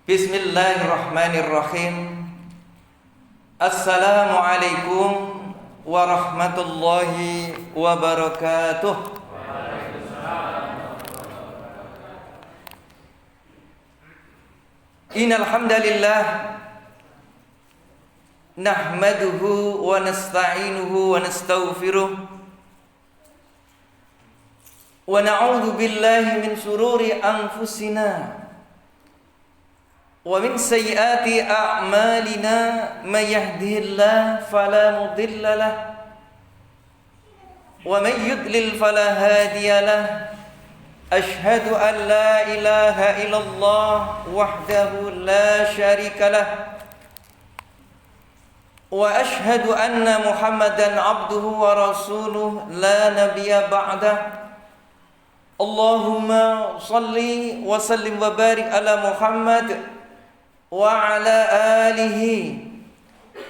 Bismillahirrahmanirrahim. Assalamualaikum warahmatullahi wabarakatuh. Innal hamdalillah nahmaduhu wa nasta'inuhu wa nastaghfiruh wa na'udzu billahi min shururi anfusina wa min sayyiati a'malina may yahdihillahu fala mudilla lahu wa may yudlil fala hadiya lahu. Ashhadu an la ilaha illallah wahdahu la syarika lahu wa ashhadu anna Muhammadan abduhu wa rasuluh la nabiyya ba'dah. Allahumma salli wa sallim wa barik ala Muhammad wa ala alihi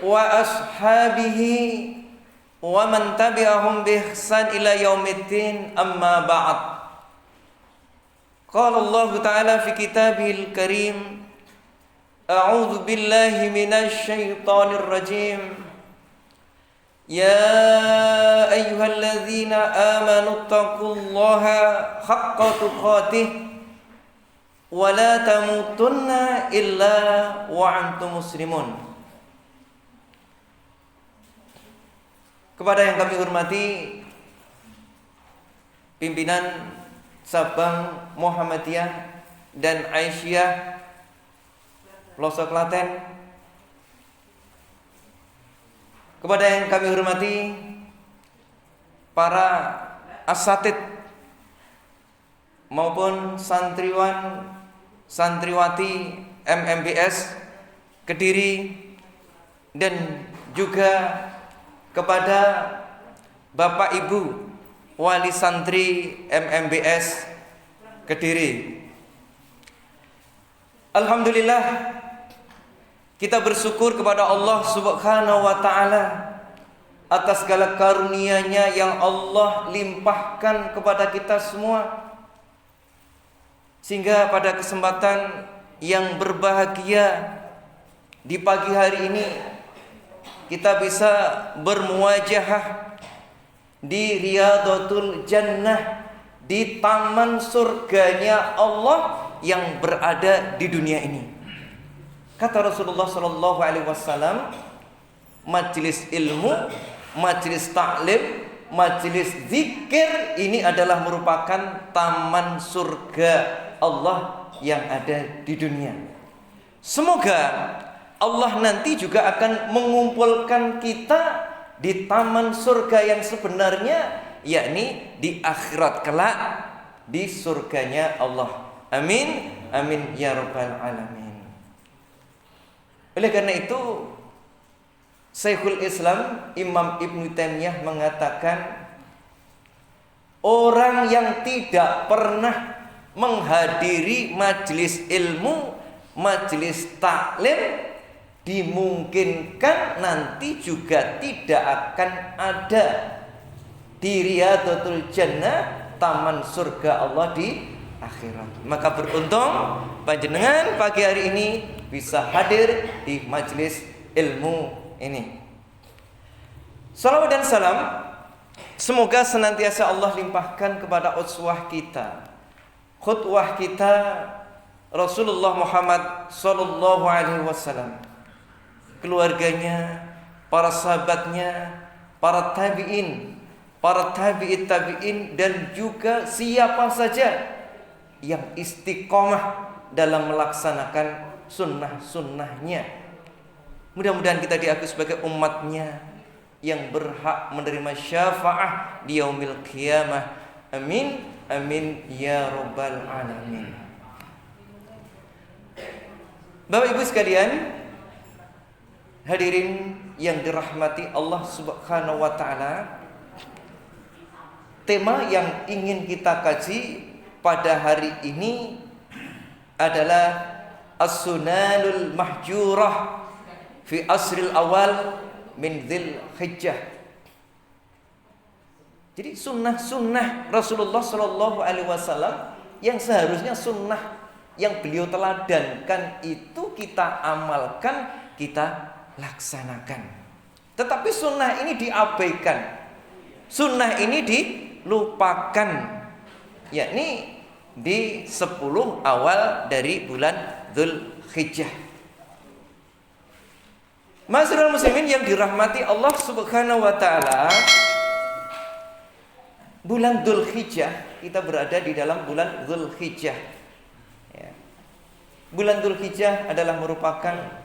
wa ashabihi wa man tabi'ahum bi ihsan ila yaumiddin, amma ba'd. Qala Allah Ta'ala fi kitabihil karim, a'udzu billahi minasy syaithanir rajim. Ya ayyuhalladzina amanu taqullaha haqqa tuqatih wa la tamutunna illa wa antum muslimun. Kepada yang kami hormati pimpinan Sabang Muhammadiyah dan Aisyah Pelosok Klaten, kepada yang kami hormati para asatid maupun santriwan santriwati MMBS Kediri, dan juga kepada Bapak Ibu wali santri MMBS Kediri. Alhamdulillah, kita bersyukur kepada Allah Subhanahu wa taala atas segala karunia-Nya yang Allah limpahkan kepada kita semua, sehingga pada kesempatan yang berbahagia di pagi hari ini kita bisa bermuwajahah di Riyadhatul Jannah, di taman surganya Allah yang berada di dunia ini. Kata Rasulullah sallallahu alaihi wasallam, majelis ilmu, majelis taklim, majelis zikir ini adalah merupakan taman surga Allah yang ada di dunia. Semoga Allah nanti juga akan mengumpulkan kita di taman surga yang sebenarnya, yakni di akhirat kelak, di surganya Allah. Amin, amin ya rabbal alamin. Oleh karena itu, Syekhul Islam Imam Ibnu Taimiyah mengatakan, orang yang tidak pernah menghadiri majelis ilmu, majelis taklim, dimungkinkan nanti juga tidak akan ada di Riyadhatul Jannah, taman surga Allah di akhirat. Maka beruntung panjenengan pagi hari ini bisa hadir di majelis ilmu ini. Salawat dan salam semoga senantiasa Allah limpahkan kepada uswah kita, khutwah kita, Rasulullah Muhammad sallallahu alaihi wasallam, keluarganya, para sahabatnya, para tabi'in, para tabi'it tabi'in, dan juga siapa saja yang istiqomah dalam melaksanakan sunnah-sunnahnya. Mudah-mudahan kita diakui sebagai umatnya yang berhak menerima syafaah di yaumil qiyamah. Amin, amin ya rabbal alamin. Bapak Ibu sekalian, hadirin yang dirahmati Allah Subhanahu wa taala, tema yang ingin kita kaji pada hari ini adalah As-Sunanul Mahjurah fi Asril Awal min Dzil Hijjah. Jadi sunnah-sunnah Rasulullah Shallallahu Alaihi Wasallam yang seharusnya sunnah yang beliau teladankan itu kita amalkan, kita laksanakan. Tetapi sunnah ini diabaikan, sunnah ini dilupakan, yakni di 10 awal dari bulan Dzulhijjah. Ma'asyiral muslimin yang dirahmati Allah Subhanahu wa taala, bulan Dzulhijjah, kita berada di dalam bulan Dzulhijjah. Ya. Bulan Dzulhijjah adalah merupakan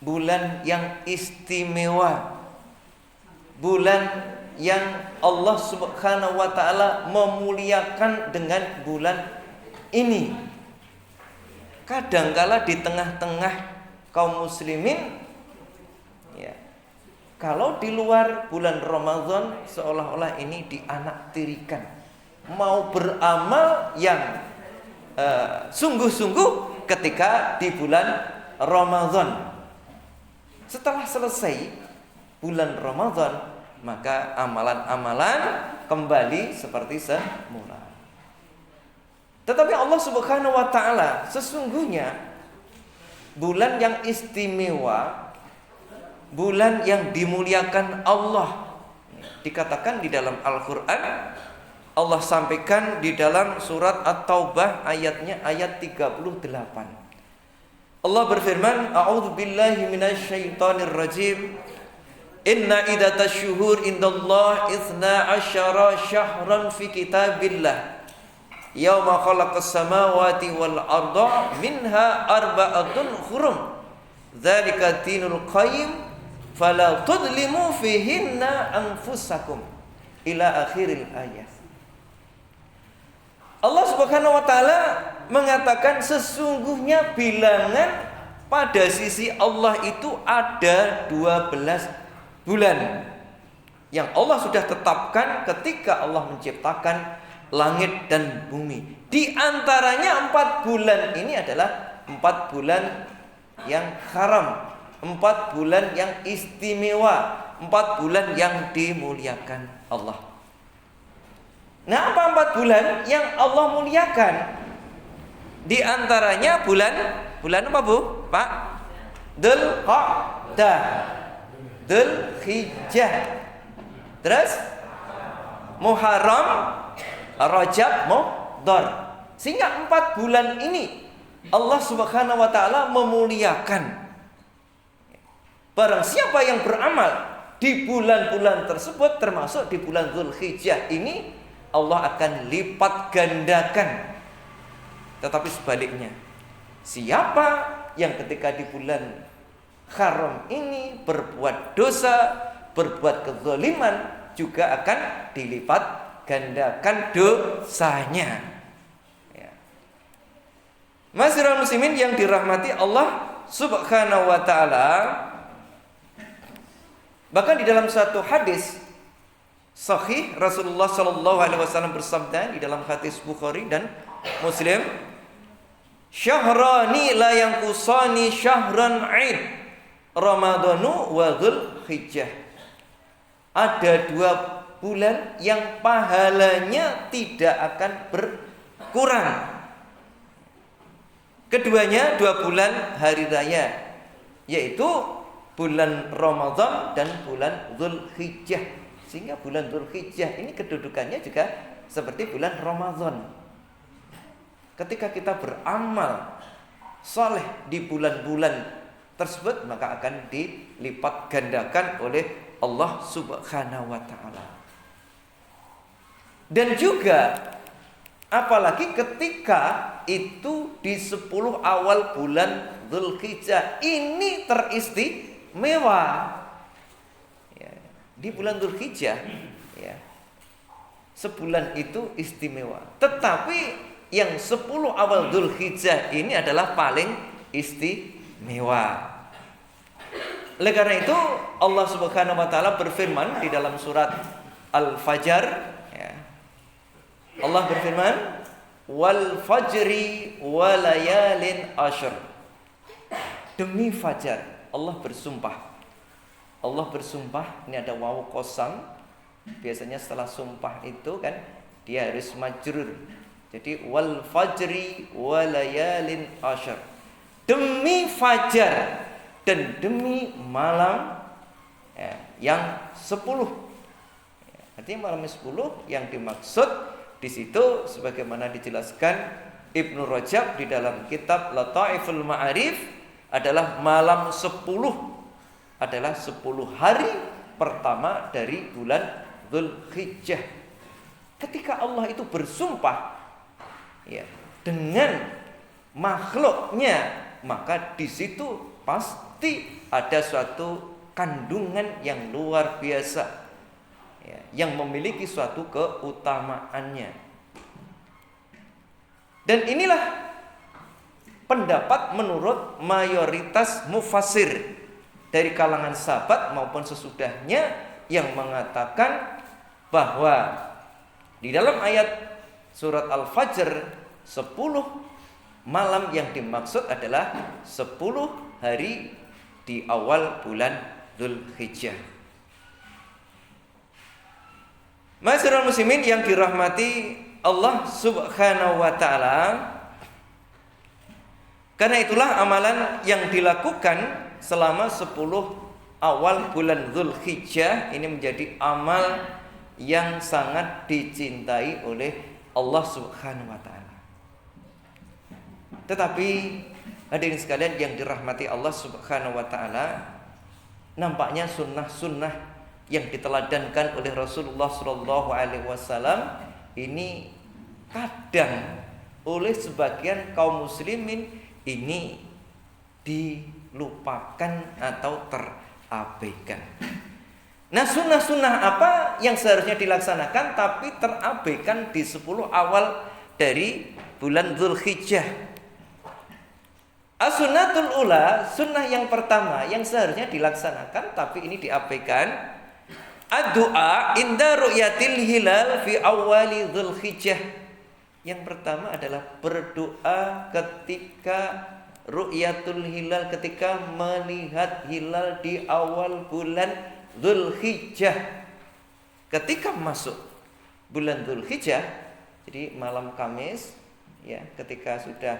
bulan yang istimewa, bulan yang Allah Subhanahu wa taala memuliakan dengan bulan ini. Kadangkala di tengah-tengah kaum muslimin, ya, kalau di luar bulan Ramadan seolah-olah ini dianaktirikan, mau beramal yang sungguh-sungguh ketika di bulan Ramadan. Setelah selesai bulan Ramadan, maka amalan-amalan kembali seperti semula. Tetapi Allah Subhanahu wa taala sesungguhnya bulan yang istimewa, bulan yang dimuliakan Allah. Dikatakan di dalam Al-Qur'an, Allah sampaikan di dalam surat At-Taubah ayatnya ayat 38. Allah berfirman, A'udzu billahi minasyaitonir rajim. Inna idatash syuhur indallah 12 syahran fi kitabillah yauma khalaqas samawati wal arda minha arba'atun hurum dzalika dinul qayyim fala tudlimu fihinna anfusakum ila akhiril ayat. Allah Subhanahu wa taala mengatakan sesungguhnya bilangan pada sisi Allah itu ada 12 bulan yang Allah sudah tetapkan ketika Allah menciptakan langit dan bumi. Di antaranya 4 bulan ini adalah 4 bulan yang haram, 4 bulan yang istimewa, 4 bulan yang dimuliakan Allah. Nah, apa 4 bulan yang Allah muliakan? Di antaranya bulan apa Bu? Pak? Dzulqa'dah, Dzulhijjah, terus Muharram, Rajab, Mudhar. Sehingga 4 bulan ini Allah Subhanahu wa taala memuliakan. Barang siapa yang beramal di bulan-bulan tersebut, termasuk di bulan Dzulhijjah ini, Allah akan lipat gandakan. Tetapi sebaliknya, siapa yang ketika di bulan haram ini berbuat dosa, berbuat kezaliman, juga akan dilipat gandakan dosanya. Ya. Ma'asyiral muslimin yang dirahmati Allah Subhanahu wa taala, bahkan di dalam satu hadis sahih Rasulullah sallallahu alaihi wasallam bersabda di dalam hadis Bukhari dan Muslim, "Syahrani la yanqusani syahran 'id." Ramadhanu wa Dzulhijjah. Ada 2 bulan yang pahalanya tidak akan berkurang. Keduanya 2 bulan hari raya, yaitu bulan Ramadan dan bulan Dzulhijjah. Sehingga bulan Dzulhijjah ini kedudukannya juga seperti bulan Ramadan. Ketika kita beramal saleh di bulan-bulan tersebut, maka akan dilipat gandakan oleh Allah Subhanahu wa taala. Dan juga apalagi ketika itu di 10 awal bulan Dzulhijjah, ini teristimewa. Ya, di bulan Dzulhijjah, ya, sebulan itu istimewa. Tetapi yang 10 awal Dzulhijjah ini adalah paling istimewa. Oleh karena itu Allah Subhanahu wa taala berfirman di dalam surat Al-Fajr, ya. Allah berfirman, "Wal fajri wa layalin ashr." Demi fajar Allah bersumpah. Allah bersumpah, ini ada wawu qasam. Biasanya setelah sumpah itu kan dia harus majrur. Jadi wal fajri walayalin asyr. Demi fajar dan demi malam yang 10. Artinya malam 10 yang dimaksud di situ sebagaimana dijelaskan Ibnu Rajab di dalam kitab Lataiful Ma'arif adalah malam 10, adalah 10 hari pertama dari bulan Dzulhijjah. Ketika Allah itu bersumpah dengan makhluknya, maka di situ pasti ada suatu kandungan yang luar biasa, yang memiliki suatu keutamaannya. Dan inilah pendapat menurut mayoritas mufassir dari kalangan sahabat maupun sesudahnya yang mengatakan bahwa di dalam ayat surat Al-Fajr 10 malam yang dimaksud adalah 10 hari di awal bulan Dzulhijjah. Ma'asyiral muslimin yang dirahmati Allah Subhanahu wa taala, karena itulah amalan yang dilakukan selama 10 awal bulan Dzulhijjah ini menjadi amal yang sangat dicintai oleh Allah Subhanahu wa taala. Tetapi hadirin sekalian yang dirahmati Allah Subhanahu wa taala, nampaknya sunnah-sunnah yang diteladankan oleh Rasulullah sallallahu alaihi wasallam ini kadang oleh sebagian kaum muslimin ini dilupakan atau terabaikan. Nah, sunnah-sunnah apa yang seharusnya dilaksanakan tapi terabaikan di 10 awal dari bulan Dzulhijjah? As-sunnatul ula, sunnah yang pertama yang seharusnya dilaksanakan tapi ini diabaikan, ad-du'a inda ru'yatil hilal fi awali Dzulhijjah. Yang pertama adalah berdoa ketika ru'yatul hilal, ketika melihat hilal di awal bulan Dzulhijjah. Ketika masuk bulan Dzulhijjah, jadi malam Kamis ketika sudah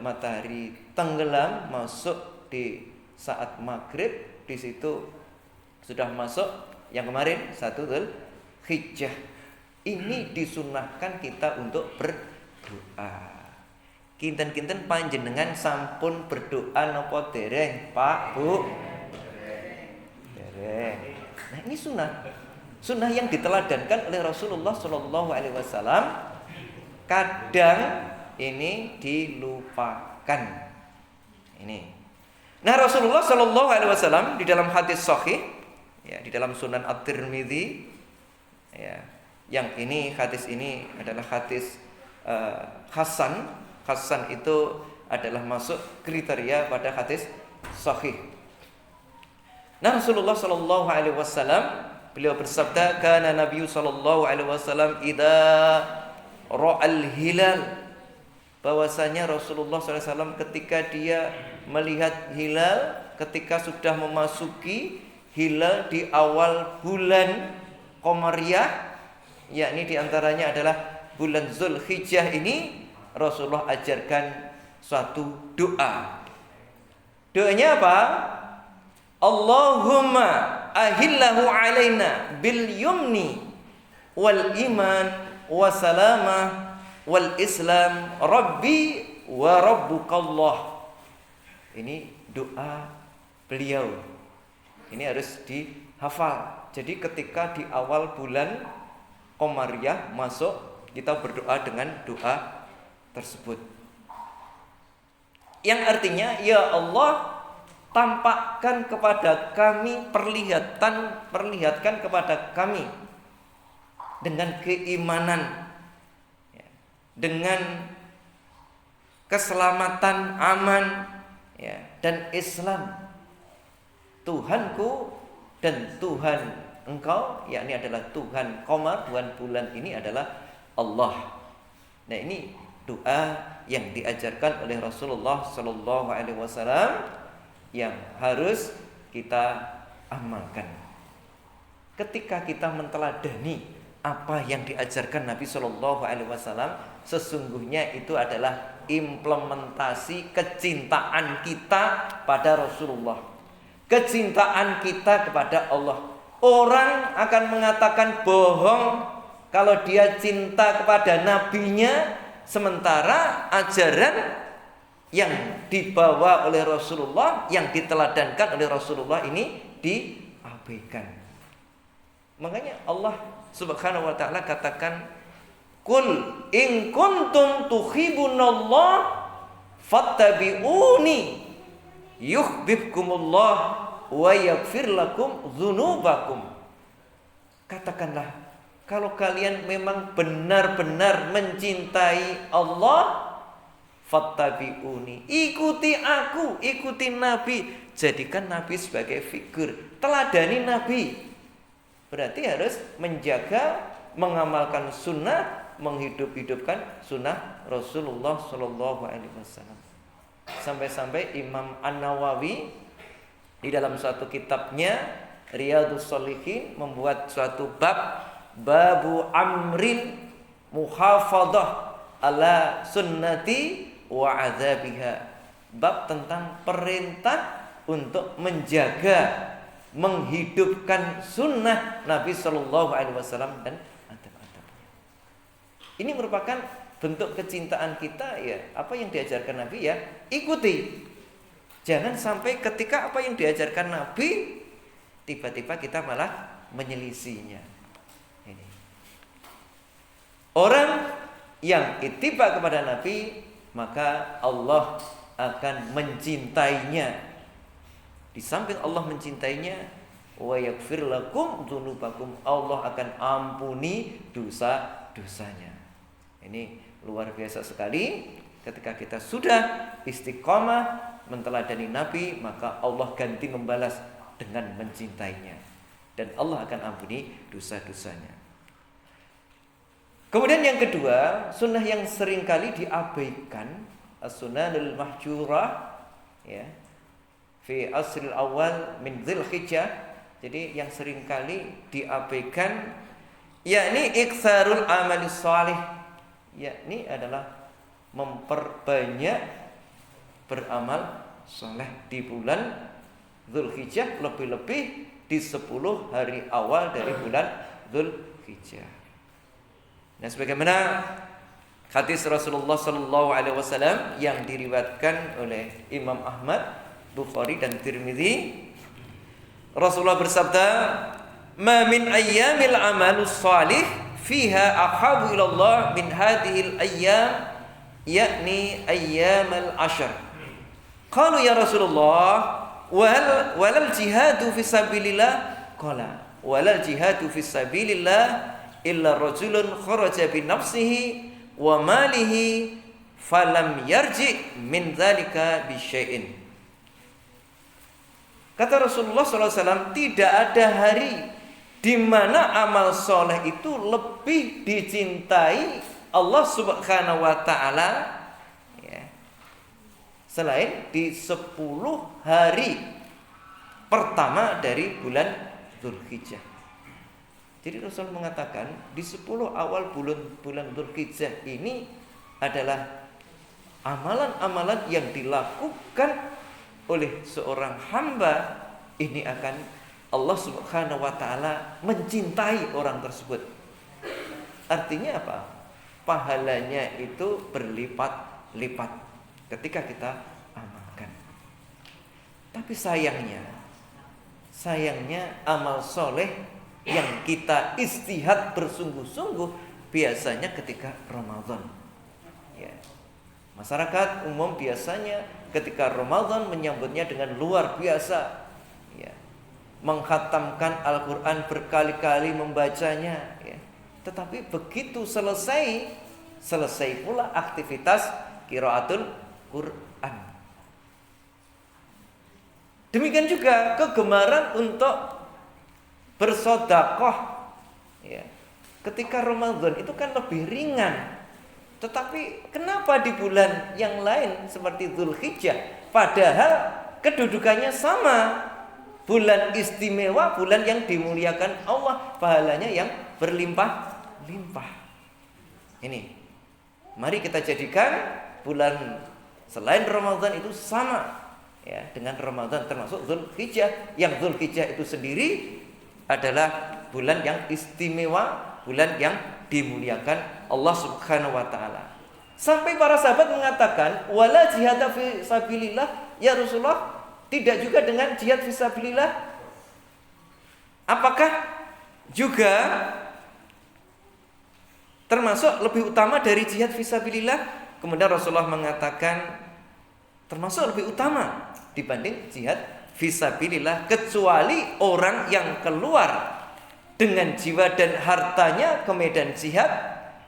matahari tenggelam masuk di saat maghrib, di situ sudah masuk yang kemarin 1 Dzulhijjah. Ini disunahkan kita untuk berdoa. Kinten-kinten panjenengan sampun berdoa napa dereng, Pak, Bu? Dereng. Nah, ini sunnah yang diteladankan oleh Rasulullah sallallahu alaihi wasallam. Kadang ini dilupakan. Ini. Nah, Rasulullah sallallahu alaihi wasallam di dalam hadis sahih di dalam Sunan At-Tirmidzi yang ini hadis ini adalah hadis hasan. Hasan itu adalah masuk kriteria pada hadis sahih. Nah, Rasulullah sallallahu alaihi wasallam beliau bersabda, kana Nabi sallallahu alaihi wasallam idza ra'al hilal, bahwasanya Rasulullah SAW ketika dia melihat hilal, ketika sudah memasuki hilal di awal bulan Qamariyah, yakni diantaranya adalah bulan Dzulhijjah ini, Rasulullah ajarkan suatu doa. Doanya apa? Allahumma ahillahu alaina bil yumni wal iman wasalamah wal Islam Rabbi wa Rabbukallah. Ini doa beliau. Ini harus dihafal. Jadi ketika di awal bulan Qamariyah masuk, kita berdoa dengan doa tersebut. Yang artinya, ya Allah, tampakkan kepada kami, perlihatkan kepada kami dengan keimanan, dengan keselamatan, aman dan Islam, Tuhanku dan Tuhan engkau, yakni adalah Tuhan Qamar, Tuhan bulan ini adalah Allah. Nah, ini doa yang diajarkan oleh Rasulullah sallallahu alaihi wasallam yang harus kita amalkan. Ketika kita menteladani apa yang diajarkan Nabi Shallallahu Alaihi Wasallam sesungguhnya itu adalah implementasi kecintaan kita pada Rasulullah, kecintaan kita kepada Allah. Orang akan mengatakan bohong kalau dia cinta kepada nabinya, sementara ajaran yang dibawa oleh Rasulullah, yang diteladankan oleh Rasulullah ini diabaikan. Makanya Allah Subhanahu wa ta'ala katakan, "Qul in kuntum tuhibbunallah fattabi'uni yuhibbukumullah wa yaghfir lakum dzunubakum." Katakanlah, kalau kalian memang benar-benar mencintai Allah, fattabi'uni, ikuti aku, ikuti Nabi, jadikan Nabi sebagai figur, teladani Nabi. Berarti harus menjaga, mengamalkan sunnah, menghidup-hidupkan sunnah Rasulullah Shallallahu Alaihi Wasallam. Sampai-sampai Imam An-Nawawi di dalam suatu kitabnya Riyadhus Shalihin membuat suatu bab, babu amrin muhafadah ala sunnati wa azabiha, bab tentang perintah untuk menjaga, menghidupkan sunnah Nabi Shallallahu Alaihi Wasallam dan adab-adabnya. Ini merupakan bentuk kecintaan kita, ya. Apa yang diajarkan Nabi, ya ikuti. Jangan sampai ketika apa yang diajarkan Nabi tiba-tiba kita malah menyelisihinya. Ini. Orang yang ittiba kepada Nabi, maka Allah akan mencintainya. Di samping Allah mencintainya, wa yaghfir lakum dzunubakum, Allah akan ampuni dosa-dosanya. Ini luar biasa sekali. Ketika kita sudah istiqomah menteladani Nabi, maka Allah ganti membalas dengan mencintainya, dan Allah akan ampuni dosa-dosanya. Kemudian yang kedua, sunnah yang seringkali diabaikan, as-sunnanul mahjurah, ya, fi asril awal min Dzulhijjah. Jadi yang seringkali diabaikan, yakni iktsarul amali shalih, yakni adalah memperbanyak beramal saleh di bulan Dzulhijjah, lebih-lebih di 10 hari awal dari bulan Dzulhijjah. Nah, sebagaimana hadis Rasulullah sallallahu alaihi wasallam yang diriwayatkan oleh Imam Ahmad, Bukhari dan Tirmidzi, Rasulullah bersabda, "Ma min ayyamil amalus salih fiha ahabu ila Allah min hadhil ayyam, yakni ayyamal ashr." Qalu ya Rasulullah, walal jihadu fi sabilillah? Qala, walal jihadu fi sabilillah illa rajulun kharaja bi nafsihi wa malihi falam yarji min dzalika bi syai'in. Kata Rasulullah SAW, tidak ada hari di mana amal soleh itu lebih dicintai Allah Subhanahu wa Ta'ala, ya, selain di 10 hari pertama dari bulan Dzulhijjah. Jadi Rasul mengatakan di 10 awal bulan Dzulhijjah ini adalah amalan-amalan yang dilakukan oleh seorang hamba, ini akan Allah Subhanahu wa Ta'ala mencintai orang tersebut. Artinya apa? Pahalanya itu berlipat-lipat ketika kita amalkan. Tapi sayangnya amal soleh yang kita istihad bersungguh-sungguh biasanya ketika Ramadan, ya. Masyarakat umum biasanya ketika Ramadan menyambutnya dengan luar biasa, ya, menghatamkan Al-Quran berkali-kali, membacanya, ya. Tetapi begitu selesai pula aktivitas qiraatul Quran. Demikian juga kegemaran untuk bersedekah, ya. Ketika Ramadan itu kan lebih ringan. Tetapi kenapa di bulan yang lain seperti Dzulhijjah, padahal kedudukannya sama, bulan istimewa, bulan yang dimuliakan Allah, pahalanya yang berlimpah-limpah. Ini, mari kita jadikan bulan selain Ramadan itu sama ya dengan Ramadan, termasuk Dzulhijjah. Yang Dzulhijjah itu sendiri adalah bulan yang istimewa, bulan yang dimuliakan Allah Subhanahu wa taala. Sampai para sahabat mengatakan, "Wala jihad fi sabilillah ya Rasulullah." Tidak juga dengan jihad fi sabilillah. Apakah juga termasuk lebih utama dari jihad fi sabilillah? Kemudian Rasulullah mengatakan termasuk lebih utama dibanding jihad fisabilillah, kecuali orang yang keluar dengan jiwa dan hartanya ke medan jihad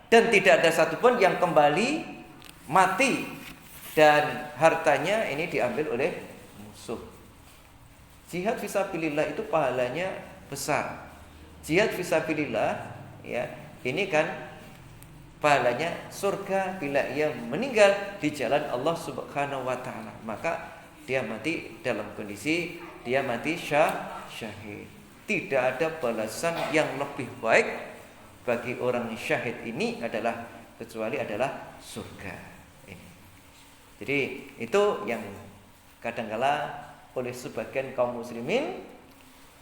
dan tidak ada satupun yang kembali mati dan hartanya ini diambil oleh musuh. Jihad fisabilillah itu pahalanya besar. Jihad fisabilillah ya, ini kan pahalanya surga bila ia meninggal di jalan Allah Subhanahu wa taala. Maka dia mati dalam kondisi dia mati syahid. Tidak ada balasan yang lebih baik bagi orang syahid ini kecuali adalah surga. Jadi itu yang kadangkala oleh sebagian kaum muslimin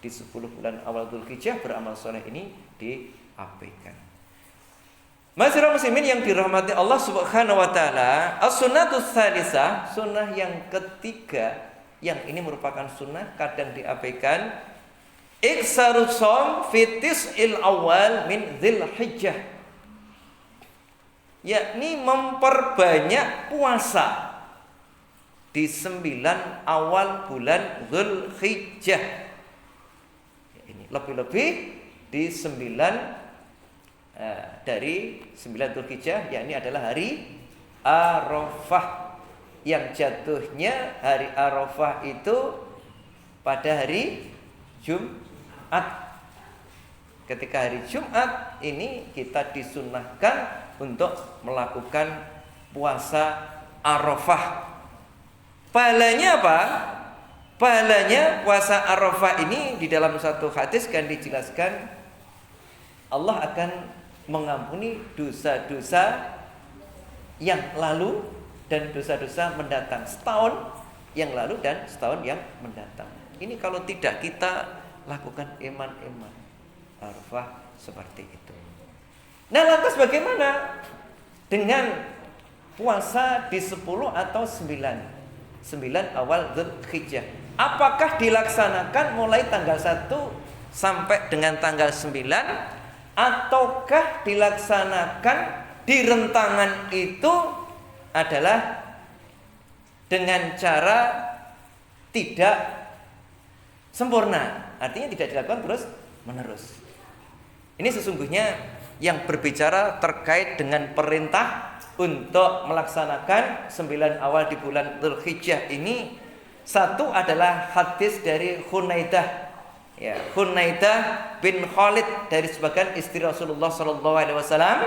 di 10 bulan awal Dzulhijjah beramal soleh ini diabaikan. Masyarakat muslimin yang dirahmati Allah Subhanahu wa taala, as-sunnatus tsalisah, sunnah yang ketiga yang ini merupakan sunnah kadang diabaikan, iksarus shaum fi tis'il awal min Dzulhijjah, yakni memperbanyak puasa di 9 awal bulan Dzulhijjah. Ini lebih-lebih di 9 dari 9 Dzulhijjah, yakni adalah hari Arafah, yang jatuhnya hari Arafah itu pada hari Jumat. Ketika hari Jumat ini kita disunnahkan untuk melakukan puasa Arafah. Pahalanya apa? Pahalanya puasa Arafah ini di dalam satu hadis kan dijelaskan Allah akan mengampuni dosa-dosa yang lalu dan dosa-dosa mendatang, setahun yang lalu dan setahun yang mendatang. Ini kalau tidak kita lakukan iman-iman Arafah seperti itu. Nah, lantas bagaimana dengan puasa di 10 atau 9 awal Dzulhijjah? Apakah dilaksanakan mulai tanggal 1 sampai dengan tanggal 9, ataukah dilaksanakan di rentangan itu adalah dengan cara tidak sempurna, artinya tidak dilakukan terus menerus. Ini sesungguhnya yang berbicara terkait dengan perintah untuk melaksanakan 9 awal di bulan Dzulhijjah ini, satu adalah hadis dari Hunaidah, ya, Hunaidah bin Khalid, dari sebagian istri Rasulullah SAW.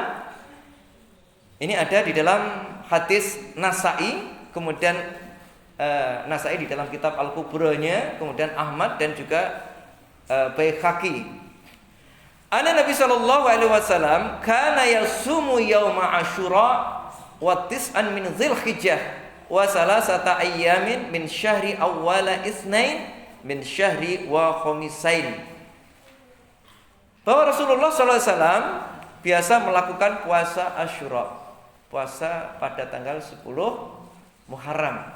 Ini ada di dalam hadis Nasa'i, kemudian Nasa'i di dalam kitab Al-Kubronya, kemudian Ahmad dan juga Baihaqi. Anna Nabi sallallahu alaihi wasallam kana yasumu yauma Asyura wa tis'an min Dzulhijjah wa salasata ayyamin min syahri awwala itsnain min syahri wa khamisain. Bahwa Rasulullah sallallahu alaihi wasallam biasa melakukan puasa Asyura, puasa pada tanggal 10 Muharram.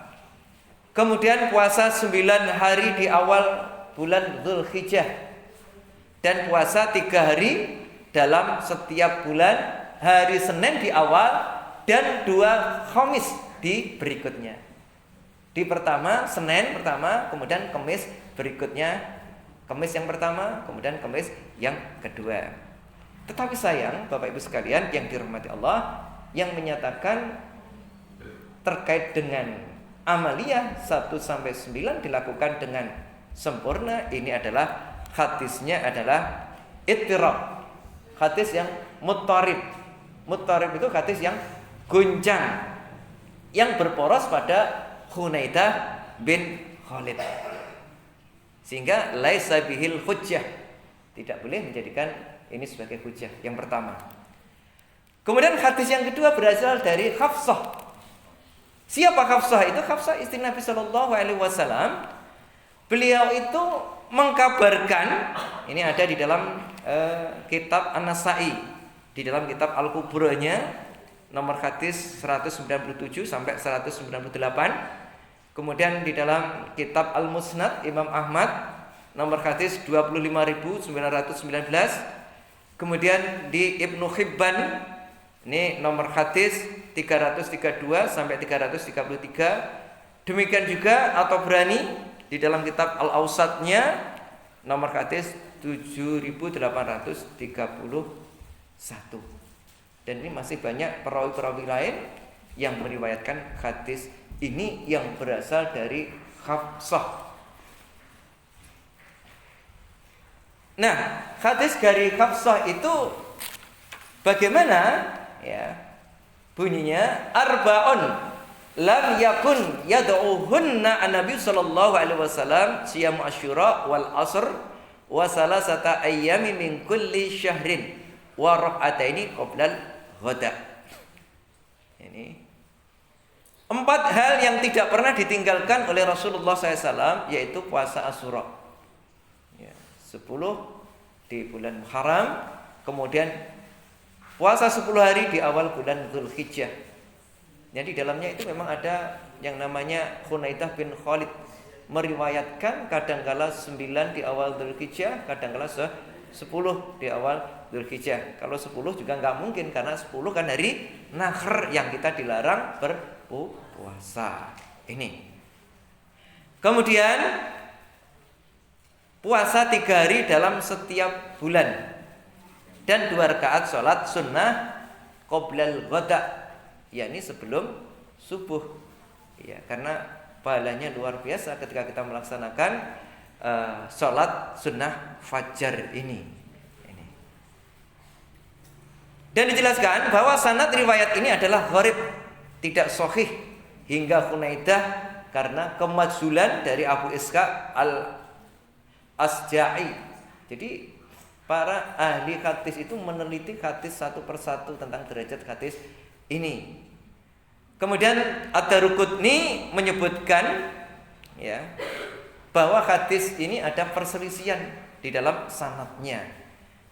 Kemudian puasa 9 hari di awal bulan Dzulhijjah, dan puasa 3 hari dalam setiap bulan, hari Senin di awal dan 2 Khamis di berikutnya. Di pertama Senin pertama, kemudian Kamis berikutnya, Kamis yang pertama, kemudian Kamis yang kedua. Tetapi sayang Bapak Ibu sekalian yang dirahmati Allah, yang menyatakan terkait dengan amaliyah 1 sampai 9 dilakukan dengan sempurna, ini adalah hadisnya adalah ittirab, hadis yang muttarib. Muttarib itu hadis yang goncang, yang berporos pada Hunaidah bin Khalid. Sehingga laisa bihil hujjah, tidak boleh menjadikan ini sebagai hujjah. Yang pertama. Kemudian hadis yang kedua berasal dari Hafsah. Siapa Hafsah itu? Hafsah istri Nabi Shallallahu Alaihi Wasallam. Beliau itu mengkabarkan, ini ada di dalam kitab An-Nasa'i, di dalam kitab Al-Kubranya, nomor hadis 197 sampai 198. Kemudian di dalam kitab Al-Musnad Imam Ahmad, nomor hadis 25.919. Kemudian di Ibnu Hibban, ini nomor hadis 332 sampai 333. Demikian juga At-Tabrani di dalam kitab Al-Awsatnya, nomor hadis 7.831. Dan ini masih banyak perawi-perawi lain yang meriwayatkan hadis ini yang berasal dari Hafsah. Nah, hadis dari Hafsah itu bagaimana? Ya, bunyinya arba'un lam yakun yad'uhunna an-nabi sallallahu alaihi wasallam siyam asyura wal asr wa salasata ayyami min kulli syahrin wa rak'ataini qoblal ghada. Ini 4 hal yang tidak pernah ditinggalkan oleh Rasulullah SAW, yaitu puasa Asyura, ya, 10 di bulan Muharram, kemudian puasa 10 hari di awal bulan Dzulhijjah. Jadi dalamnya itu memang ada yang namanya Hunaidah bin Khalid meriwayatkan kadangkala 9 di awal Dzulhijjah, kadangkala 10 di awal Dzulhijjah. Kalau 10 juga nggak mungkin, karena 10 kan hari Nahr yang kita dilarang berpuasa. Ini. Kemudian puasa 3 hari dalam setiap bulan dan 2 rakaat sholat sunnah qoblal ghada, yakni sebelum subuh, ya, karena pahalanya luar biasa ketika kita melaksanakan sholat sunnah fajar ini. Dan dijelaskan bahwa sanad riwayat ini adalah gharib, tidak sahih hingga Hunaidah karena kemajzulan dari Abu Ishaq al-Asja'i. Jadi para ahli hadis itu meneliti hadis satu persatu tentang derajat hadis ini. Kemudian Ad-Daruqutni menyebutkan, ya, bahwa hadis ini ada perselisihan di dalam sanadnya.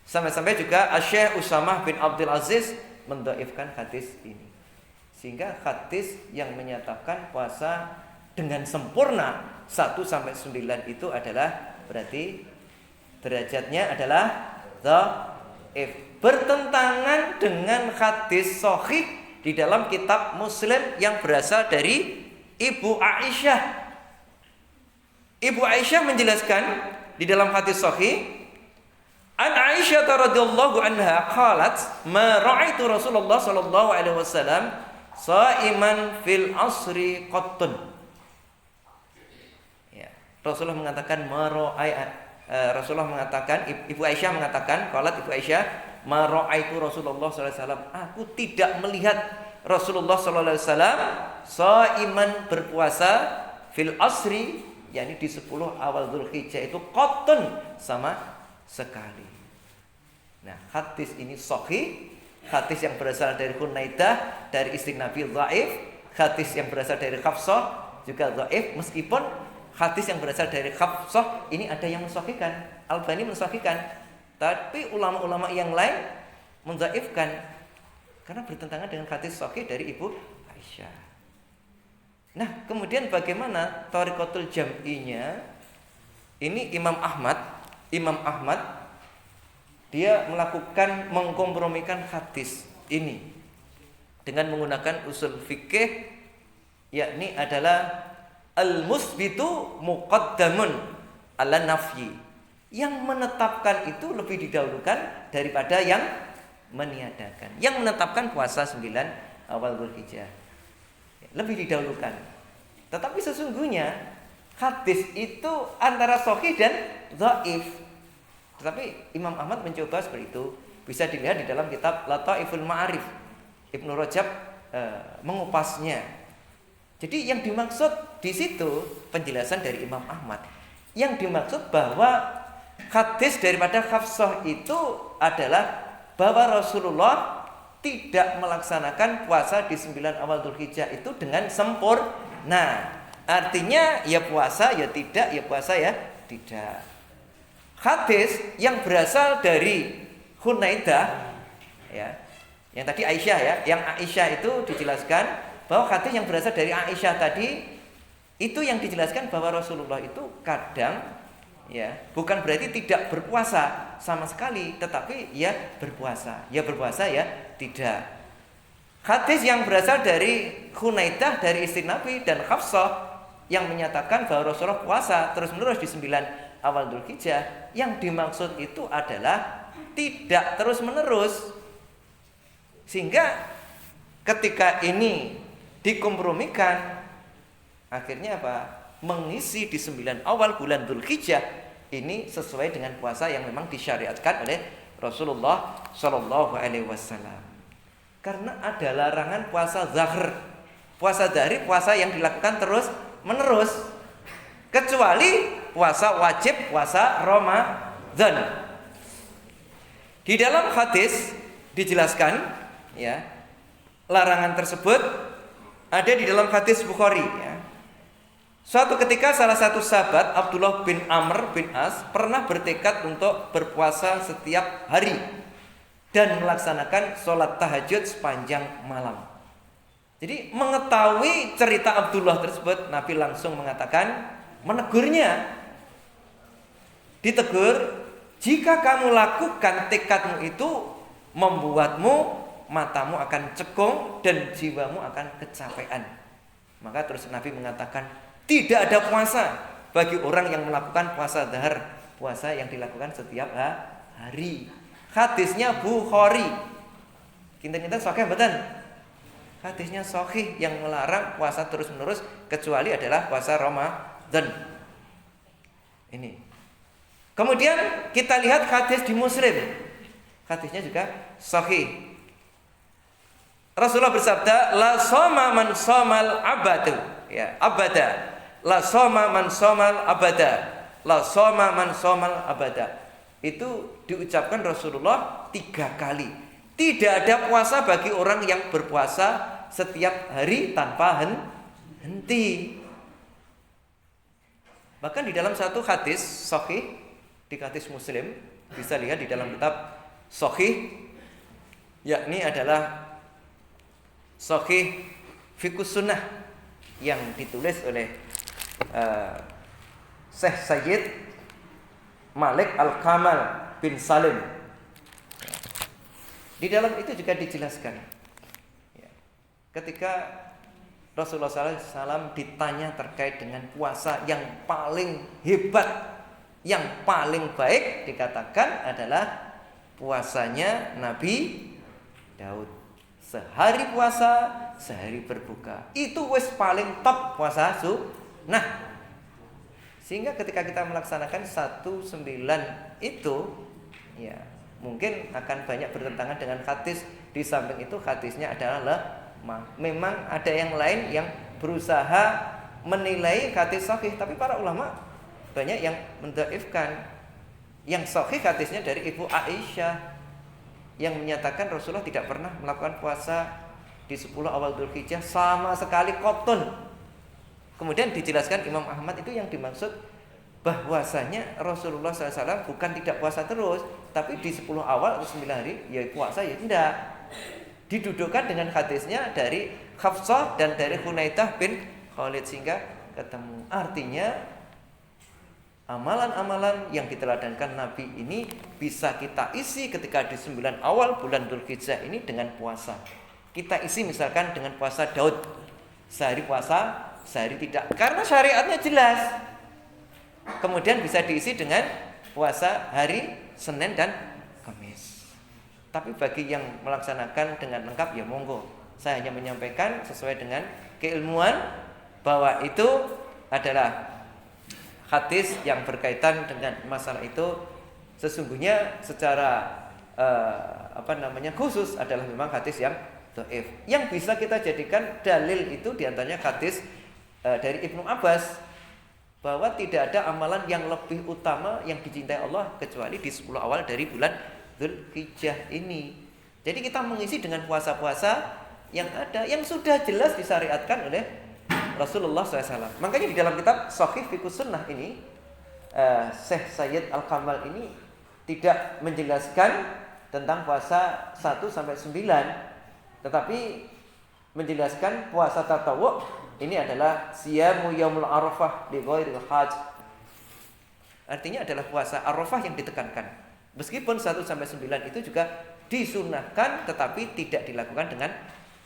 Sampai-sampai juga Syekh Usamah bin Abdul Aziz mendhaifkan hadis ini. Sehingga hadis yang menyatakan puasa dengan sempurna 1 sampai 9 itu adalah berarti derajatnya adalah dhaif, bertentangan dengan hadis sahih di dalam kitab Muslim yang berasal dari Ibu Aisyah. Ibu Aisyah menjelaskan di dalam hadis sahih, an Aisyah radhiyallahu anha qalat ma ra'aitu Rasulullah sallallahu alaihi wasallam shaiman fil asri qattun. Ya, Rasulullah mengatakan Rasulullah mengatakan, Ibu Aisyah mengatakan, qalat Ibu Aisyah, ma ra'aitu Rasulullah sallallahu alaihi wasallam, aku tidak melihat Rasulullah sallallahu alaihi wasallam shaiman berpuasa fil asri, yakni di 10 awal Dzulhijjah itu qattun sama sekali. Nah, hadis ini sahih, hadis yang berasal dari Hunaidah dari istri Nabi dhaif, hadis yang berasal dari Hafsah juga dhaif, meskipun hadis yang berasal dari Hafsah ini ada yang mensahihkan, Albani mensahihkan, tapi ulama-ulama yang lain mendhaifkan karena bertentangan dengan hadis sahih dari Ibu Aisyah. Nah, kemudian bagaimana thariqatul jam'inya? Ini Imam Ahmad dia melakukan mengkompromikan hadis ini dengan menggunakan usul fikih, yakni adalah al-musbitu muqaddamun ala nafyi, yang menetapkan itu lebih didahulukan daripada yang meniadakan. Yang menetapkan puasa 9 awal Dzulhijjah lebih didahulukan. Tetapi sesungguhnya hadis itu antara sahih dan dhaif. Tetapi Imam Ahmad mencoba seperti itu. Bisa dilihat di dalam kitab Lataiful Ma'arif, Ibnu Rajab mengupasnya. Jadi yang dimaksud di situ penjelasan dari Imam Ahmad, Yang dimaksud bahwa hadis daripada Hafsah itu adalah bahwa Rasulullah tidak melaksanakan puasa di 9 awal Dzulhijjah itu dengan sempurna. Artinya ya puasa ya tidak, ya puasa ya tidak. Hadis yang berasal dari Hunaidah ya, yang tadi Aisyah ya, yang Aisyah itu dijelaskan bahwa hadis yang berasal dari Aisyah tadi itu yang dijelaskan bahwa Rasulullah itu kadang ya, bukan berarti tidak berpuasa sama sekali, tetapi ya berpuasa. Ya berpuasa ya tidak. Hadis yang berasal dari Hunaidah dari istri Nabi dan Hafsah yang menyatakan bahwa Rasulullah puasa terus-menerus di 9 awal Dzulhijjah, yang dimaksud itu adalah tidak terus-menerus. Sehingga ketika ini dikompromikan, akhirnya apa? Mengisi di 9 awal bulan Dzulhijjah ini sesuai dengan puasa yang memang disyariatkan oleh Rasulullah Shallallahu Alaihi Wasallam. Karena ada larangan puasa zahr, puasa dari puasa yang dilakukan terus menerus, kecuali puasa wajib, puasa Ramadan. Di dalam hadis dijelaskan ya, larangan tersebut ada di dalam hadis Bukhari ya. Suatu ketika salah satu sahabat Abdullah bin Amr bin As pernah bertekad untuk berpuasa setiap hari dan melaksanakan sholat tahajud sepanjang malam. Jadi mengetahui cerita Abdullah tersebut, Nabi langsung mengatakan, menegurnya. Ditegur, jika kamu lakukan tekadmu itu membuatmu matamu akan cekung dan jiwamu akan kecapean. Maka terus Nabi mengatakan, tidak ada puasa bagi orang yang melakukan puasa dahar, puasa yang dilakukan setiap hari. Hadisnya Bukhari. Kinten-kinten sahih mboten? Hadisnya sahih yang melarang puasa terus-menerus kecuali adalah puasa Ramadan. Ini. Kemudian kita lihat hadis di Muslim. Hadisnya juga sahih. Rasulullah bersabda, la shoma man shomal abadu. Ya, abada. La shoma man shomal abada. La shoma man shomal abada. Itu diucapkan Rasulullah 3 kali. Tidak ada puasa bagi orang yang berpuasa setiap hari tanpa henti. Bahkan di dalam satu hadis sahih, di hadis Muslim, bisa lihat di dalam kitab sahih, yakni adalah sahih Fiqhus Sunnah yang ditulis oleh Syekh Sayyid Malik Al-Kamal bin Salim. Di dalam itu juga dijelaskan ketika Rasulullah SAW ditanya terkait dengan puasa yang paling hebat, yang paling baik, dikatakan adalah puasanya Nabi Daud. Sehari puasa, sehari berbuka. Itu wis paling top puasa sunnah. Sehingga ketika kita melaksanakan 19 itu, ya mungkin akan banyak bertentangan dengan hadis. Di samping itu hadisnya adalah memang ada yang lain yang berusaha menilai hadis sahih, tapi para ulama banyak yang mendhaifkan. Yang sahih hadisnya dari Ibu Aisyah yang menyatakan Rasulullah tidak pernah melakukan puasa di 10 awal Dzulhijjah sama sekali qotun. Kemudian dijelaskan Imam Ahmad itu yang dimaksud bahwasanya Rasulullah SAW bukan tidak puasa terus, tapi di 10 awal atau 9 hari ya puasa ya tidak. Didudukkan dengan hadisnya dari Hafsah dan dari Hunaidah bin Khalid sehingga ketemu. Artinya amalan-amalan yang diteladankan Nabi ini bisa kita isi ketika di 9 awal bulan Dzulhijjah ini dengan puasa. Kita isi misalkan dengan puasa Daud, sehari puasa, sehari tidak, karena syariatnya jelas. Kemudian bisa diisi dengan puasa hari Senin dan Kamis. Tapi bagi yang melaksanakan dengan lengkap ya monggo. Saya hanya menyampaikan sesuai dengan keilmuan bahwa itu adalah hadis yang berkaitan dengan masalah itu. Sesungguhnya secara khusus adalah memang hadis yang dhaif. Yang bisa kita jadikan dalil itu diantaranya hadis dari Ibnu Abbas bahwa tidak ada amalan yang lebih utama yang dicintai Allah kecuali di 10 awal dari bulan Dzulhijjah ini. Jadi kita mengisi dengan puasa-puasa yang ada, yang sudah jelas disyariatkan oleh Rasulullah SAW. Makanya di dalam kitab Shahih Fiqhus Sunnah ini, Syekh Sayyid Al-Kamal ini tidak menjelaskan tentang puasa 1 sampai 9, tetapi menjelaskan puasa tatawwu ini adalah siyamu yaumul arafah li ghairil hajj. Artinya adalah puasa Arafah yang ditekankan. Meskipun 1 sampai 9 itu juga disunahkan, tetapi tidak dilakukan dengan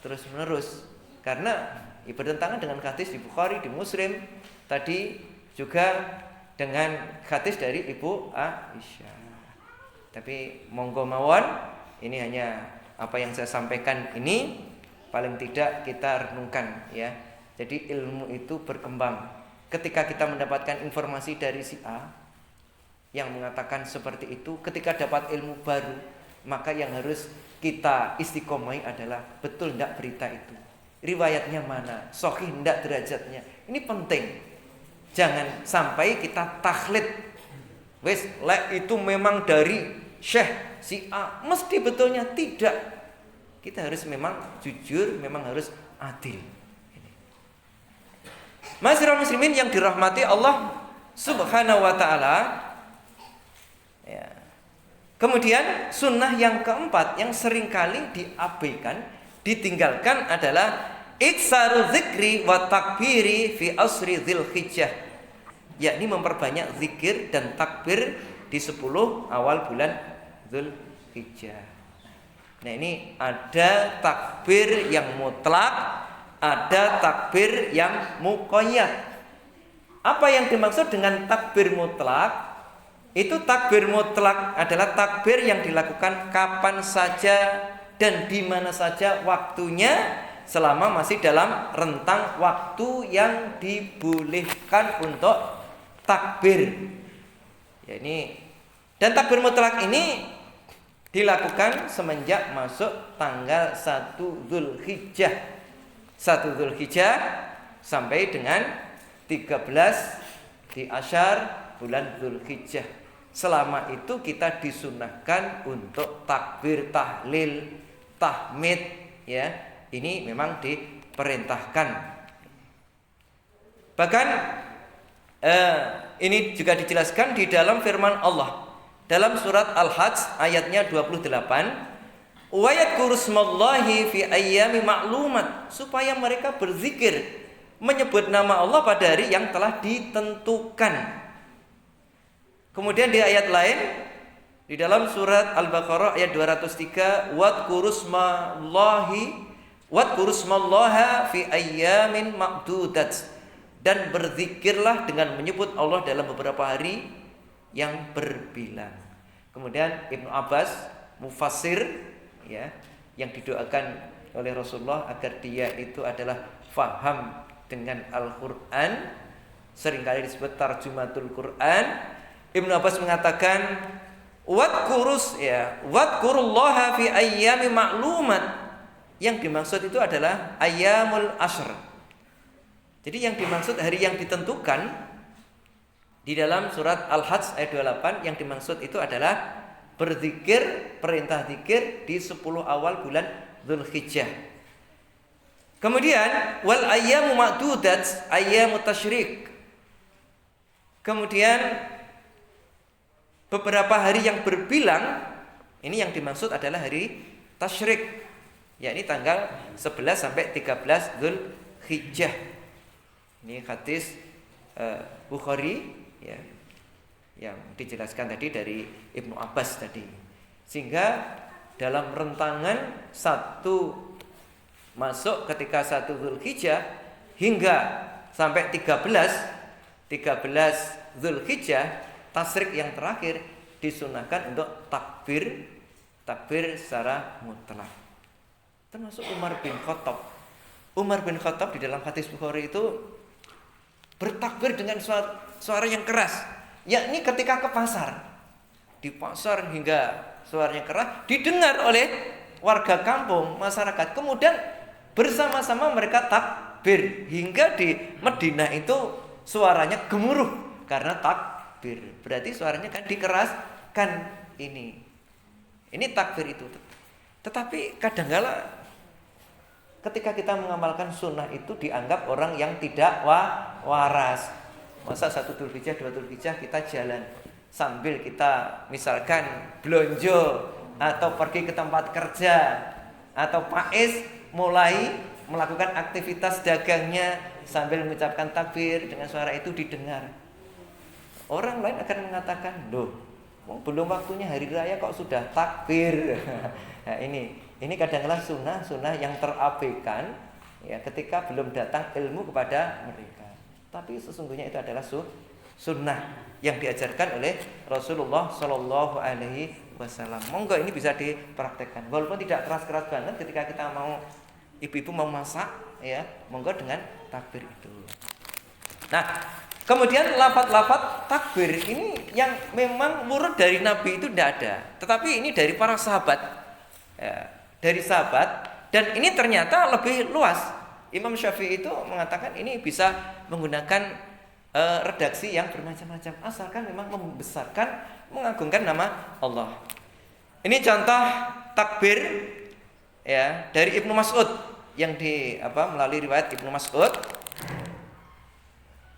terus-menerus. Karena bertentangan dengan hadis di Bukhari, di Muslim, tadi juga dengan hadis dari Ibu Aisyah. Tapi monggo mawon, ini hanya apa yang saya sampaikan ini paling tidak kita renungkan ya. Jadi ilmu itu berkembang. Ketika kita mendapatkan informasi dari si A yang mengatakan seperti itu, ketika dapat ilmu baru, maka yang harus kita istiqomai adalah betul ndak berita itu, riwayatnya mana, sahih ndak derajatnya. Ini penting. Jangan sampai kita taklid. Wes, lek itu memang dari Syekh si A, mesti betulnya tidak. Kita harus memang jujur, memang harus adil. Ma'asyiral muslimin yang dirahmati Allah Subhanahu wa taala. Ya. Kemudian sunnah yang keempat yang seringkali diabaikan, ditinggalkan adalah iktsaru dzikri wa takbiri fi asri Dzulhijjah. Yakni memperbanyak zikir dan takbir di 10 awal bulan Dzulhijjah. Nah, ini ada takbir yang mutlak, ada takbir yang muqayyad. Apa yang dimaksud dengan takbir mutlak? Itu takbir mutlak adalah takbir yang dilakukan kapan saja dan di mana saja waktunya, selama masih dalam rentang waktu yang dibolehkan untuk takbir. Ya, ini dan takbir mutlak ini dilakukan semenjak masuk tanggal 1 Dzulhijjah. 1 Dzulhijjah sampai dengan 13 di asyar bulan Dzulhijjah. Selama itu kita disunahkan untuk takbir, tahlil, tahmid ya. Ini memang diperintahkan. Bahkan ini juga dijelaskan di dalam firman Allah dalam surat Al-Hajj ayatnya 28. Wa yadhkuru smallahi fi ayyami ma'lumat, supaya mereka berzikir menyebut nama Allah pada hari yang telah ditentukan. Kemudian di ayat lain di dalam surat Al-Baqarah ayat 203, wadhkuru smallaha fi ayyamin ma'dudat, dan berzikirlah dengan menyebut Allah dalam beberapa hari yang berbilang. Kemudian Ibnu Abbas mufassir ya, yang didoakan oleh Rasulullah agar dia itu adalah faham dengan Al-Quran, seringkali disebut tarjumatul Quran. Ibnu Abbas mengatakan wadkurullaha fi ayyami ma'lumat, yang dimaksud itu adalah ayyamul ashr. Jadi yang dimaksud hari yang ditentukan di dalam surat Al-Hajj ayat 28, yang dimaksud itu adalah berzikir, perintah zikir di 10 awal bulan Dzulhijjah. Kemudian wal ayyamu ma'dudat ayyamut tasyrik. Kemudian beberapa hari yang berbilang, ini yang dimaksud adalah hari tasyrik, yakni tanggal 11 sampai 13 Dzulhijjah. Ini hadis Bukhari ya, yang dijelaskan tadi dari Ibnu Abbas tadi. Sehingga dalam rentangan 1 masuk ketika 1 Dzulhijjah hingga sampai 13 Dzulhijjah, tasyrik yang terakhir disunahkan untuk takbir secara mutlak. Termasuk Umar bin Khattab. Umar bin Khattab di dalam hadis Bukhari itu bertakbir dengan suara yang keras, yakni ketika ke pasar. Di pasar hingga suaranya keras didengar oleh warga kampung, masyarakat. Kemudian bersama-sama mereka takbir hingga di Madinah itu suaranya gemuruh karena takbir. Berarti suaranya kan dikeraskan ini. Ini takbir itu. Tetapi kadangkala ketika kita mengamalkan sunnah itu dianggap orang yang tidak waras. Masa 1 Dzulhijjah, 2 Dzulhijjah kita jalan sambil kita misalkan belonjo atau pergi ke tempat kerja atau Faiz mulai melakukan aktivitas dagangnya sambil mengucapkan takbir dengan suara itu didengar. Orang lain akan mengatakan, "Loh, belum waktunya hari raya kok sudah takbir." Nah, ini kadang-kadang sunnah yang terabaikan ya ketika belum datang ilmu kepada mereka. Tapi sesungguhnya itu adalah sunnah yang diajarkan oleh Rasulullah Shallallahu Alaihi Wasallam. Monggo ini bisa dipraktekkan, walaupun tidak keras-keras banget. Ketika kita mau ibu-ibu mau masak, ya monggo dengan takbir itu. Nah, kemudian lafaz-lafaz takbir ini yang memang murud dari Nabi itu tidak ada, tetapi ini dari para sahabat, ya, dari sahabat, dan ini ternyata lebih luas. Imam Syafi'i itu mengatakan ini bisa menggunakan redaksi yang bermacam-macam, asalkan memang membesarkan, mengagungkan nama Allah. Ini contoh takbir ya dari Ibnu Mas'ud yang melalui riwayat Ibnu Mas'ud.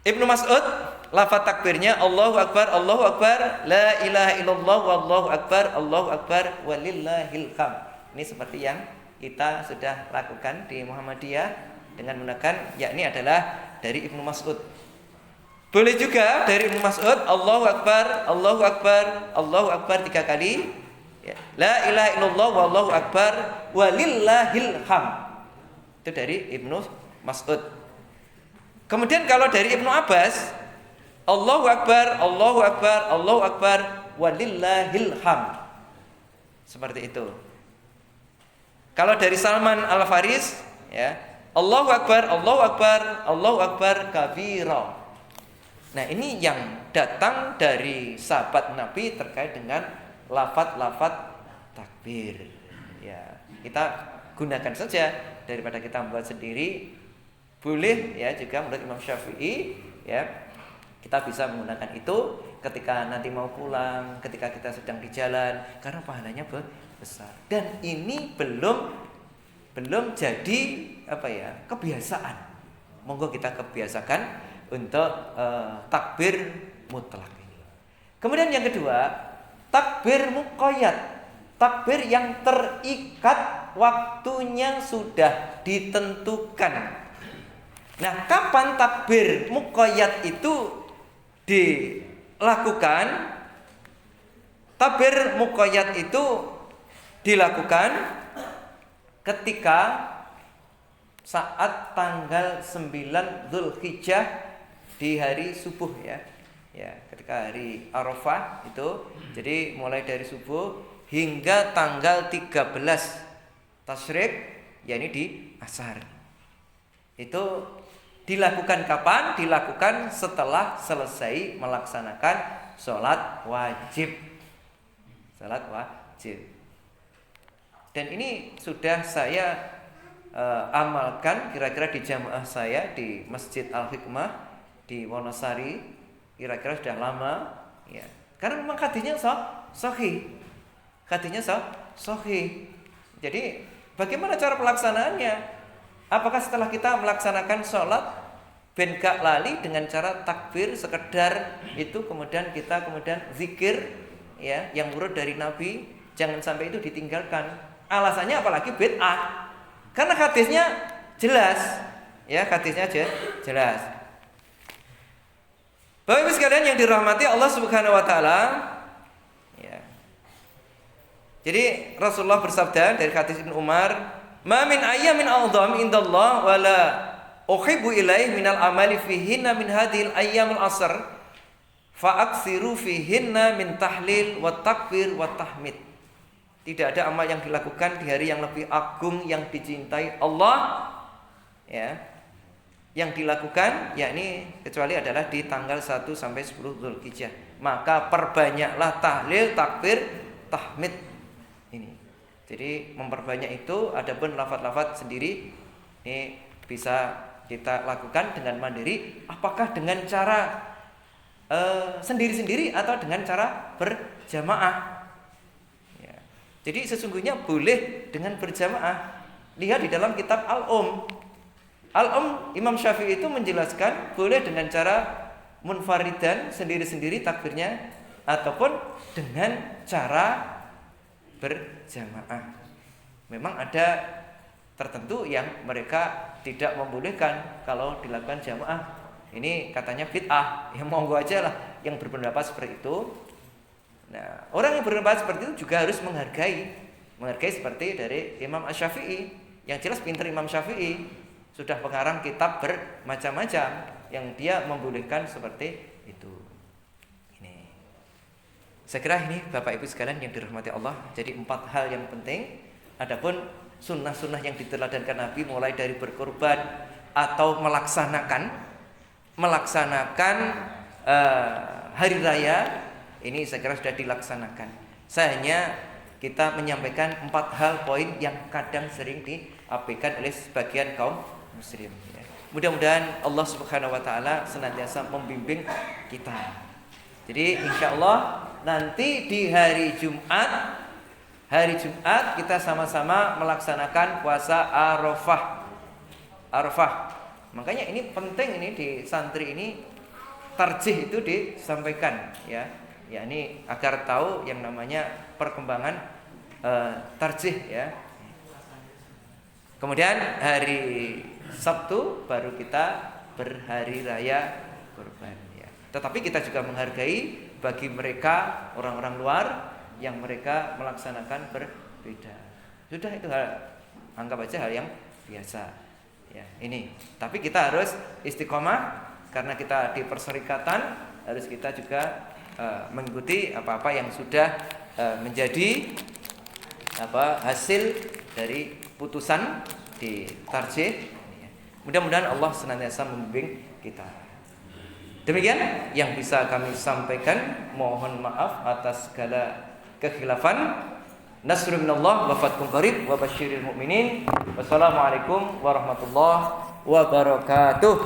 Ibnu Mas'ud lafaz takbirnya Allahu Akbar, Allahu Akbar, la ilaha illallah, wallahu akbar, Allahu Akbar, walillahil hamd. Ini seperti yang kita sudah lakukan di Muhammadiyah dengan menggunakan, yakni adalah dari Ibnu Mas'ud. Boleh juga dari Ibnu Mas'ud Allahu Akbar, Allahu Akbar, Allahu Akbar 3 kali, ya. La ilaha illallah, wallahu akbar, walillahil hamd. Itu dari Ibnu Mas'ud. Kemudian kalau dari Ibnu Abbas Allahu Akbar, Allahu Akbar, Allahu Akbar, walillahil hamd. Seperti itu. Kalau dari Salman Al-Faris ya, Allahu Akbar, Allahu Akbar, Allahu Akbar kabira. Nah, ini yang datang dari sahabat Nabi terkait dengan lafaz-lafaz takbir. Ya, kita gunakan saja daripada kita membuat sendiri. Boleh ya juga menurut Imam Syafi'i ya. Kita bisa menggunakan itu ketika nanti mau pulang, ketika kita sedang di jalan, karena pahalanya besar. Dan ini belum jadi kebiasaan. Monggo kita kebiasakan untuk takbir mutlak ini. Kemudian yang kedua, takbir muqayyad, takbir yang terikat, waktunya sudah ditentukan. Nah, kapan takbir muqayyad itu dilakukan? Takbir muqayyad itu dilakukan ketika saat tanggal 9 Dzulhijjah di hari subuh ya. Ya, ketika hari Arafah itu, jadi mulai dari subuh hingga tanggal 13 Tasyrik, yakni di Ashar. Itu dilakukan kapan? Dilakukan setelah selesai melaksanakan sholat wajib. Sholat wajib. Dan ini sudah saya amalkan kira-kira di jamaah saya di Masjid Al-Hikmah di Wonosari, kira-kira sudah lama ya. Karena memang hadisnya sahih. Hadisnya sahih. Jadi bagaimana cara pelaksanaannya? Apakah setelah kita melaksanakan sholat ben gak lali dengan cara takbir sekedar itu, kemudian kita zikir ya yang urut dari Nabi, jangan sampai itu ditinggalkan. Alasannya apalagi bid'ah. Karena hadisnya jelas. Ya, hadisnya jelas. Bapak Ibu sekalian yang dirahmati Allah Subhanahu wa taala. Ya. Jadi Rasulullah bersabda dari hadis Ibnu Umar, "Ma min ayyamin a'dham indallah wala uhibbu ilaihi minal amali fihinna min hadhil ayyamil asr fa aksiru fihinna min tahlil wa takbir wa tahmid." Tidak ada amal yang dilakukan di hari yang lebih agung yang dicintai Allah ya, yang dilakukan yakni kecuali adalah di tanggal 1 sampai 10 Dzulhijjah. Maka perbanyaklah tahlil, takbir, tahmid ini. Jadi memperbanyak itu. Adapun lafaz-lafaz sendiri ini bisa kita lakukan dengan mandiri, apakah dengan cara sendiri-sendiri atau dengan cara berjamaah. Ya. Jadi sesungguhnya boleh dengan berjamaah. Lihat di dalam kitab Al-Um Imam Syafi'i itu menjelaskan boleh dengan cara munfaridan sendiri-sendiri takbirnya ataupun dengan cara berjamaah. Memang ada tertentu yang mereka tidak membolehkan kalau dilakukan jamaah. Ini katanya bid'ah. Ya monggo aja lah yang berpendapat seperti itu. Nah, orang yang berpendapat seperti itu juga harus menghargai seperti dari Imam Asy-Syafi'i. Yang jelas pintar Imam Syafi'i, sudah pengarang kitab bermacam-macam yang dia membolehkan seperti itu. Ini. Saya kira ini Bapak Ibu sekalian yang dirahmati Allah. Jadi 4 hal yang penting. Adapun sunnah-sunnah yang diteladankan Nabi mulai dari berkorban atau melaksanakan hari raya, ini saya kira sudah dilaksanakan. Saya hanya kita menyampaikan 4 hal poin yang kadang sering diabaikan oleh sebagian kaum muslim. Mudah-mudahan Allah Subhanahu wa taala senantiasa membimbing kita. Jadi insyaallah nanti di hari Jumat kita sama-sama melaksanakan puasa Arafah. Makanya ini penting, ini di santri ini tarjih itu disampaikan ya. Ya ini agar tahu yang namanya perkembangan tarjih ya. Kemudian hari Sabtu baru kita berhari raya kurban ya. Tetapi kita juga menghargai bagi mereka orang-orang luar yang mereka melaksanakan berbeda. Sudah itu anggap aja hal yang biasa. Ya, ini. Tapi kita harus istiqomah karena kita di perserikatan, harus kita juga mengikuti apa-apa yang sudah menjadi hasil dari putusan di tarjih. Mudah-mudahan Allah senantiasa membimbing kita. Demikian yang bisa kami sampaikan. Mohon maaf atas segala kekhilafan. Nasrun minallah wa fathun qarib wa basyiril mu'minin. Wassalamualaikum warahmatullahi wabarakatuh.